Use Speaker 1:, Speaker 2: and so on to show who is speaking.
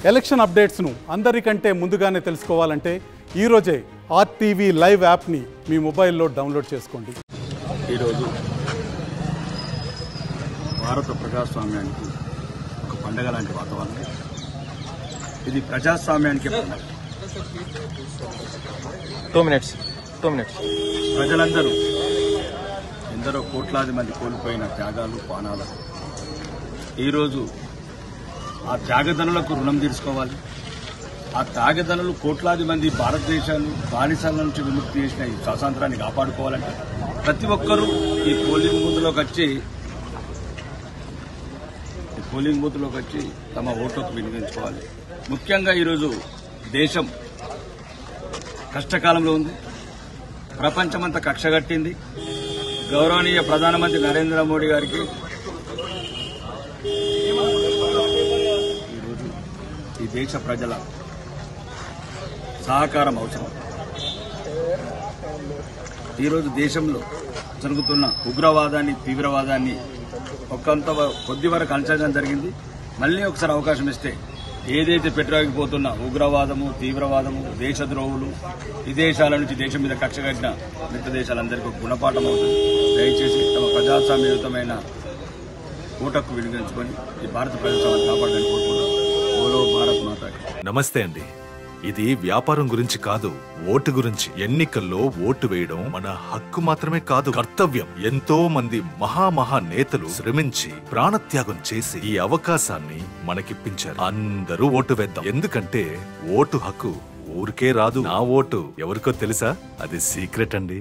Speaker 1: Election అప్డేట్స్ను అందరికంటే ముందుగానే తెలుసుకోవాలంటే ఈరోజే ఆర్టీవీ లైవ్ యాప్ని మీ మొబైల్లో డౌన్లోడ్ చేసుకోండి.
Speaker 2: ఈరోజు భారత ప్రజాస్వామ్యానికి ఒక పండగ లాంటి వాతావరణం. ఇది ప్రజాస్వామ్యానికి పండగ.
Speaker 3: 2 minutes.
Speaker 2: ప్రజలందరూ ఎందరో కోట్లాది మంది కోల్పోయిన త్యాగాలు పానాలు ఈరోజు ఆ త్యాగదనులకు రుణం తీర్చుకోవాలి. ఆ త్యాగదనులు కోట్లాది మంది భారతదేశాన్ని బానిసల నుంచి విముక్తి చేసిన ఈ స్వాతంత్రాన్ని కాపాడుకోవాలంటే ప్రతి ఒక్కరూ ఈ పోలింగ్ బూత్లోకి వచ్చి తమ ఓటుకు వినియోగించుకోవాలి. ముఖ్యంగా ఈరోజు దేశం కష్టకాలంలో ఉంది. ప్రపంచమంతా కక్షగట్టింది. గౌరవనీయ ప్రధానమంత్రి నరేంద్ర మోడీ గారికి ఈరోజు ఈ దేశ ప్రజల సహకారం అవసరం. ఈరోజు దేశంలో జరుగుతున్న ఉగ్రవాదాన్ని, తీవ్రవాదాన్ని కొద్ది వరకు అంచనా జరిగింది. మళ్లీ ఒకసారి అవకాశం ఇస్తే ఏదైతే పెట్టరాకపోతున్న ఉగ్రవాదము, తీవ్రవాదము, దేశద్రోహులు, విదేశాల నుంచి దేశం మీద కక్ష కట్టిన మిత్ర దేశాలందరికీ గుణపాఠం అవుతుంది. దయచేసి తమ ప్రజాస్వామ్యయుతమైన ఓటుకు వినియోగించుకొని ఈ భారత ప్రజాస్వామ్యాన్ని కాపాడాలని కోరుకుంటున్నాం. ఓలో భారత్ మాతాకి.
Speaker 4: నమస్తే అండి. ఇది వ్యాపారం గురించి కాదు, ఓటు గురించి. ఎన్నికల్లో ఓటు వేయడం మన హక్కు మాత్రమే కాదు, కర్తవ్యం. ఎంతో మంది మహా నేతలు శ్రమించి ప్రాణత్యాగం చేసి ఈ అవకాశాన్ని మనకిప్పించారు. అందరూ ఓటు వేద్దాం. ఎందుకంటే ఓటు హక్కు ఊరికే రాదు. నా ఓటు ఎవరికో తెలుసా? అది సీక్రెట్ అండి.